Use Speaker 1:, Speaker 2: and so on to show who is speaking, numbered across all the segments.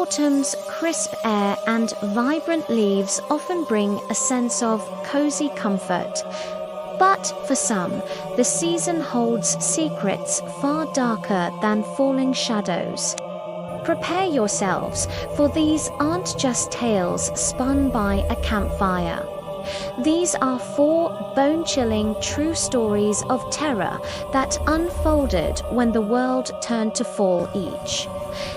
Speaker 1: Autumn's crisp air and vibrant leaves often bring a sense of cozy comfort. But for some, the season holds secrets far darker than falling shadows. Prepare yourselves, for these aren't just tales spun by a campfire. These are 4 bone-chilling true stories of terror that unfolded when the world turned to fall each,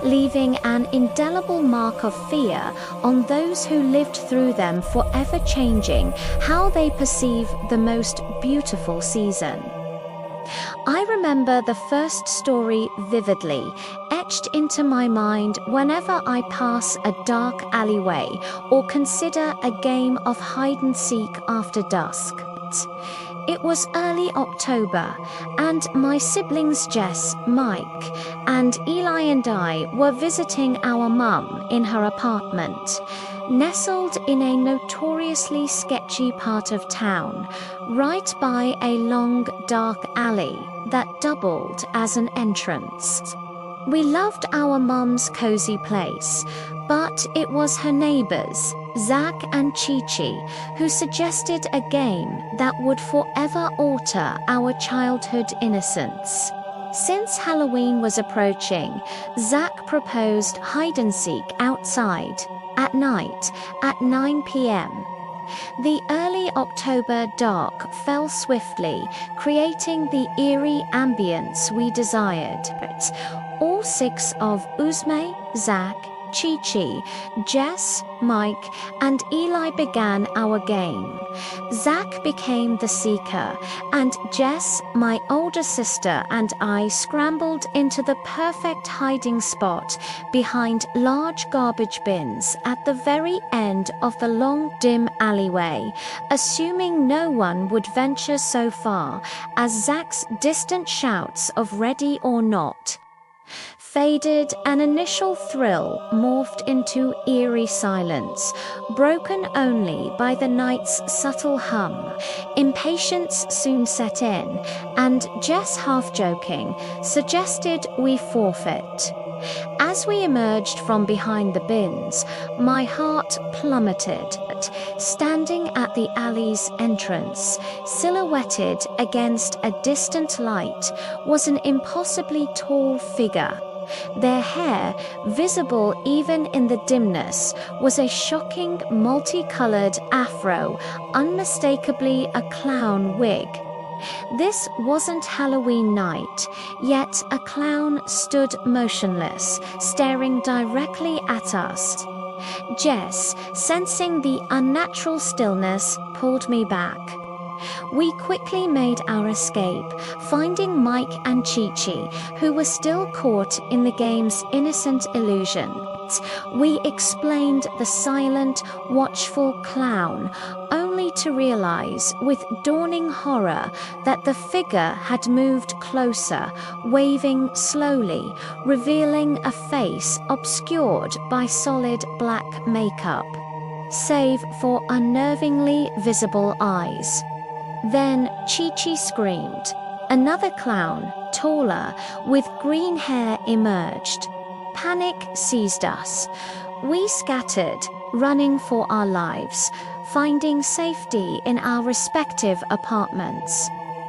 Speaker 1: leaving an indelible mark of fear on those who lived through them, forever changing how they perceive the most beautiful season. I remember the first story vividly, etched into my mind whenever I pass a dark alleyway or consider a game of hide-and-seek after dusk. It was early October, and my siblings Jess, Mike, and Eli and I were visiting our mum in her apartment, nestled in a notoriously sketchy part of town, right by a long, dark alley that doubled as an entrance. We loved our mum's cozy place, but it was her neighbors, Zach and Chi-Chi, who suggested a game that would forever alter our childhood innocence. Since Halloween was approaching, Zach proposed hide-and-seek outside, at night, at 9 p.m. The early October dark fell swiftly, creating the eerie ambience we desired. All 6 of Uzme, Zach, Chi-Chi, Jess, Mike, and Eli began our game. Zach became the seeker, and Jess, my older sister, and I scrambled into the perfect hiding spot behind large garbage bins at the very end of the long, dim alleyway, assuming no one would venture so far as Zach's distant shouts of "ready or not" faded. An initial thrill morphed into eerie silence, broken only by the night's subtle hum. Impatience soon set in, and Jess, half-joking, suggested we forfeit. As we emerged from behind the bins, my heart plummeted. Standing at the alley's entrance, silhouetted against a distant light, was an impossibly tall figure. Their hair, visible even in the dimness, was a shocking multicolored afro, unmistakably a clown wig. This wasn't Halloween night, yet a clown stood motionless, staring directly at us. Jess, sensing the unnatural stillness, pulled me back. We quickly made our escape, finding Mike and Chi-Chi, who were still caught in the game's innocent illusion. We explained the silent, watchful clown, only to realize with dawning horror that the figure had moved closer, waving slowly, revealing a face obscured by solid black makeup, save for unnervingly visible eyes. Then Chi-Chi screamed. Another clown, taller, with green hair, emerged. Panic seized us. We scattered, running for our lives, finding safety in our respective apartments.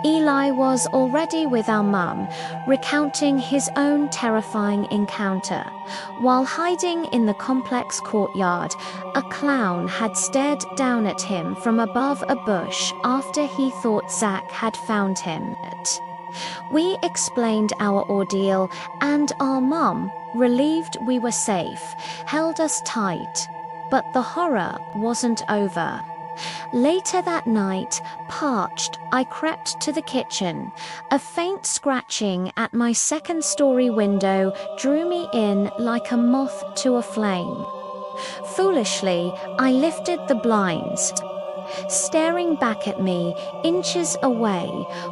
Speaker 1: Eli was already with our mum, recounting his own terrifying encounter. While hiding in the complex courtyard, a clown had stared down at him from above a bush after he thought Zach had found him. We explained our ordeal, and our mum, relieved we were safe, held us tight. But the horror wasn't over. Later that night, parched, I crept to the kitchen. A faint scratching at my second-story window drew me in like a moth to a flame. Foolishly, I lifted the blinds. Staring back at me, inches away,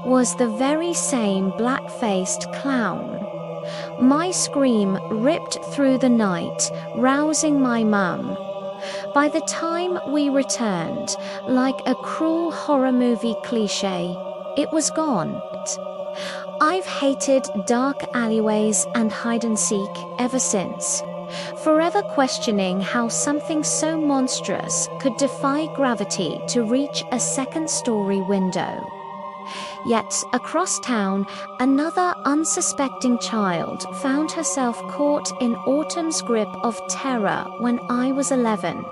Speaker 1: was the very same black-faced clown. My scream ripped through the night, rousing my mum. By the time we returned, like a cruel horror movie cliché, it was gone. I've hated dark alleyways and hide-and-seek ever since. forever questioning how something so monstrous could defy gravity to reach a second-story window. Yet, across town, another unsuspecting child found herself caught in autumn's grip of terror when I was 11,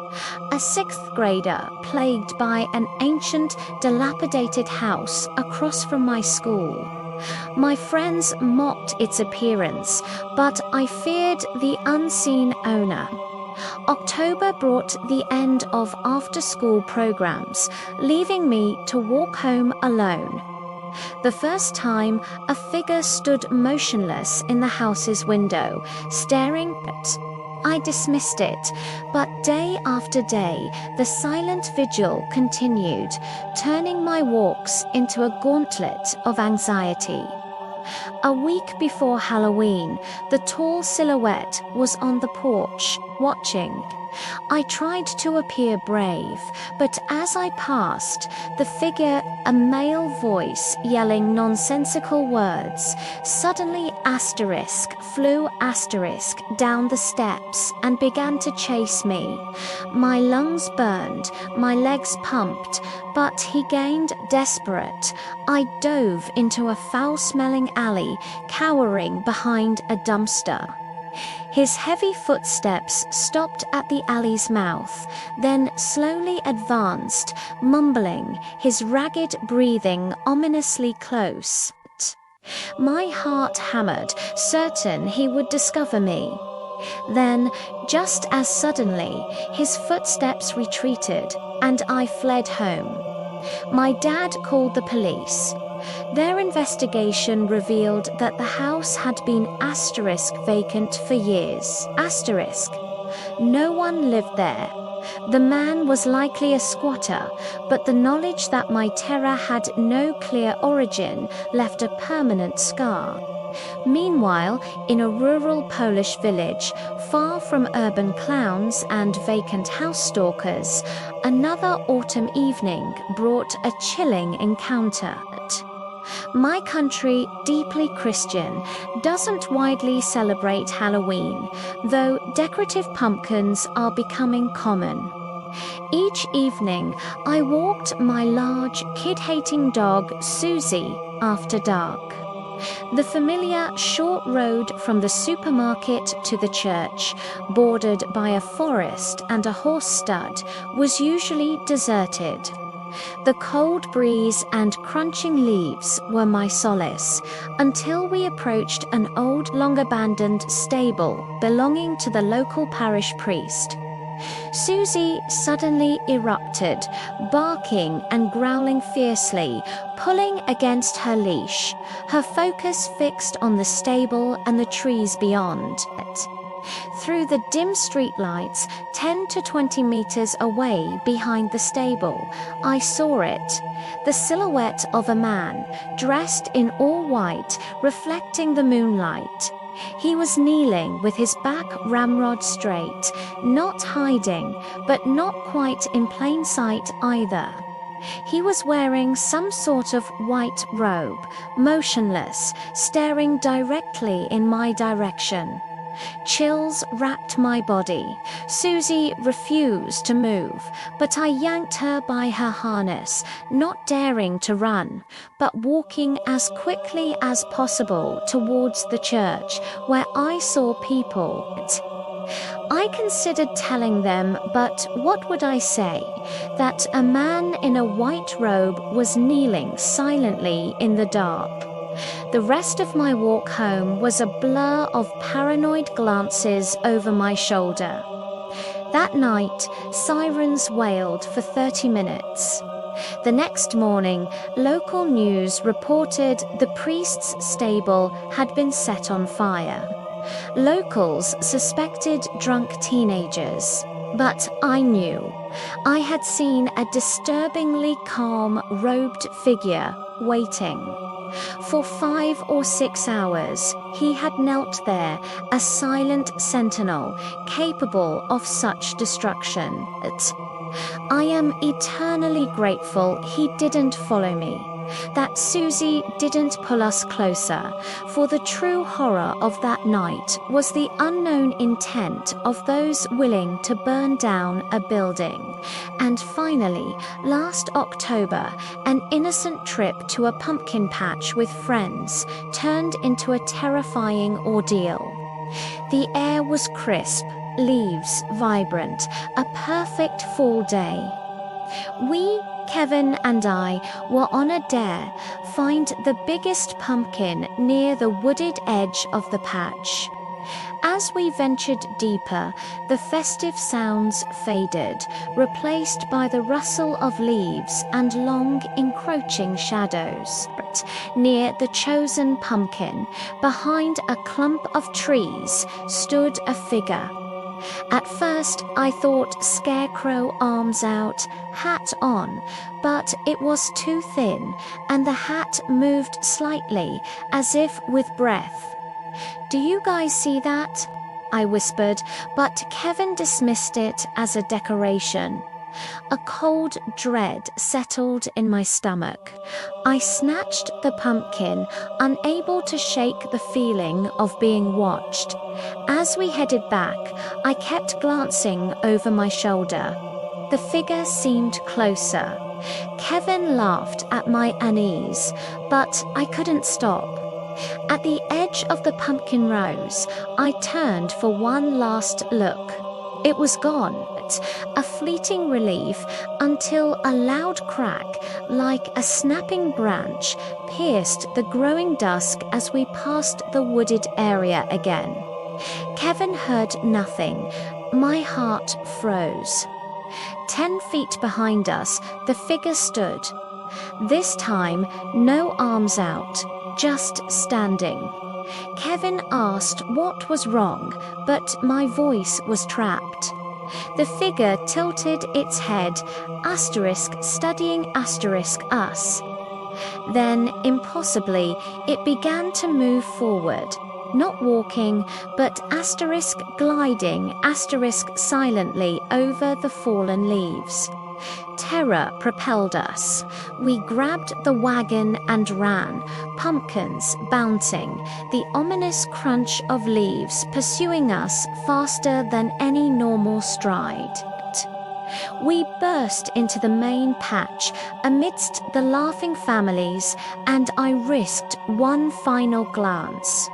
Speaker 1: a sixth grader plagued by an ancient, dilapidated house across from my school. My friends mocked its appearance, but I feared the unseen owner. October brought the end of after-school programs, leaving me to walk home alone. The first time, a figure stood motionless in the house's window, staring at. I dismissed it, but day after day, the silent vigil continued, turning my walks into a gauntlet of anxiety. A week before Halloween, the tall silhouette was on the porch, watching. I tried to appear brave, but as I passed, the figure, a male voice yelling nonsensical words, suddenly flew down the steps and began to chase me. My lungs burned, my legs pumped, but he gained desperate. I dove into a foul-smelling alley, cowering behind a dumpster. His heavy footsteps stopped at the alley's mouth, then slowly advanced, mumbling, his ragged breathing ominously close. My heart hammered, certain he would discover me. Then, just as suddenly, his footsteps retreated, and I fled home. My dad called the police. Their investigation revealed that the house had been vacant for years. No one lived there. The man was likely a squatter, but the knowledge that my terror had no clear origin left a permanent scar. Meanwhile, in a rural Polish village, far from urban clowns and vacant house stalkers, another autumn evening brought a chilling encounter. My country, deeply Christian, doesn't widely celebrate Halloween, though decorative pumpkins are becoming common. Each evening, I walked my large, kid-hating dog, Susie, after dark. The familiar short road from the supermarket to the church, bordered by a forest and a horse stud, was usually deserted. The cold breeze and crunching leaves were my solace, until we approached an old, long-abandoned stable belonging to the local parish priest. Susie suddenly erupted, barking and growling fiercely, pulling against her leash, her focus fixed on the stable and the trees beyond. Through the dim streetlights, 10 to 20 meters away behind the stable, I saw it, the silhouette of a man, dressed in all white, reflecting the moonlight. He was kneeling with his back ramrod straight, not hiding, but not quite in plain sight either. He was wearing some sort of white robe, motionless, staring directly in my direction. Chills wrapped my body. Susie refused to move, but I yanked her by her harness, not daring to run, but walking as quickly as possible towards the church, where I saw people. I considered telling them, but what would I say? That a man in a white robe was kneeling silently in the dark. The rest of my walk home was a blur of paranoid glances over my shoulder. That night, sirens wailed for 30 minutes. The next morning, local news reported the priest's stable had been set on fire. Locals suspected drunk teenagers, but I knew. I had seen a disturbingly calm, robed figure waiting. For 5 or 6 hours, he had knelt there, a silent sentinel, capable of such destruction. I am eternally grateful he didn't follow me. that Susie didn't pull us closer, for the true horror of that night was the unknown intent of those willing to burn down a building. And finally, last October, an innocent trip to a pumpkin patch with friends turned into a terrifying ordeal. The air was crisp, leaves vibrant, a perfect fall day. We, Kevin and I, were on a dare: find the biggest pumpkin near the wooded edge of the patch. As we ventured deeper, the festive sounds faded, replaced by the rustle of leaves and long, encroaching shadows. Near the chosen pumpkin, behind a clump of trees, stood a figure. At first, I thought scarecrow, arms out, hat on, but it was too thin, and the hat moved slightly, as if with breath. "Do you guys see that?" I whispered, but Kevin dismissed it as a decoration. A cold dread settled in my stomach. I snatched the pumpkin, unable to shake the feeling of being watched. As we headed back, I kept glancing over my shoulder. The figure seemed closer. Kevin laughed at my unease, but I couldn't stop. At the edge of the pumpkin rows, I turned for one last look. It was gone, a fleeting relief, until a loud crack, like a snapping branch, pierced the growing dusk as we passed the wooded area again. Kevin heard nothing. My heart froze. 10 feet behind us, the figure stood. This time, no arms out, just standing. Kevin asked what was wrong, but my voice was trapped. The figure tilted its head, studying us. Then, impossibly, it began to move forward, not walking, but gliding, silently over the fallen leaves. Terror propelled us. We grabbed the wagon and ran, pumpkins bouncing, the ominous crunch of leaves pursuing us faster than any normal stride. We burst into the main patch amidst the laughing families, and I risked one final glance.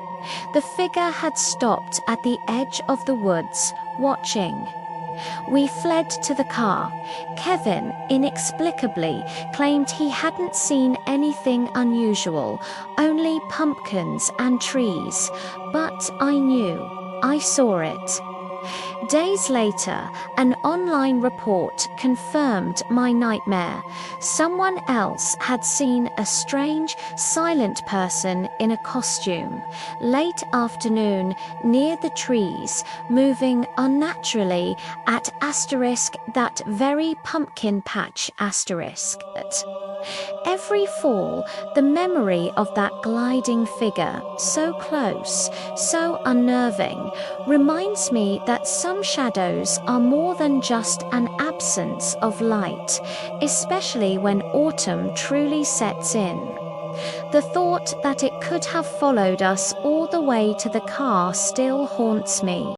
Speaker 1: The figure had stopped at the edge of the woods, watching. We fled to the car. Kevin, inexplicably, claimed he hadn't seen anything unusual, only pumpkins and trees. But I knew. I saw it. Days later, an online report confirmed my nightmare. Someone else had seen a strange, silent person in a costume, late afternoon, near the trees, moving unnaturally at that very pumpkin patch . Every fall, the memory of that gliding figure, so close, so unnerving, reminds me that some shadows are more than just an absence of light, especially when autumn truly sets in. The thought that it could have followed us all the way to the car still haunts me.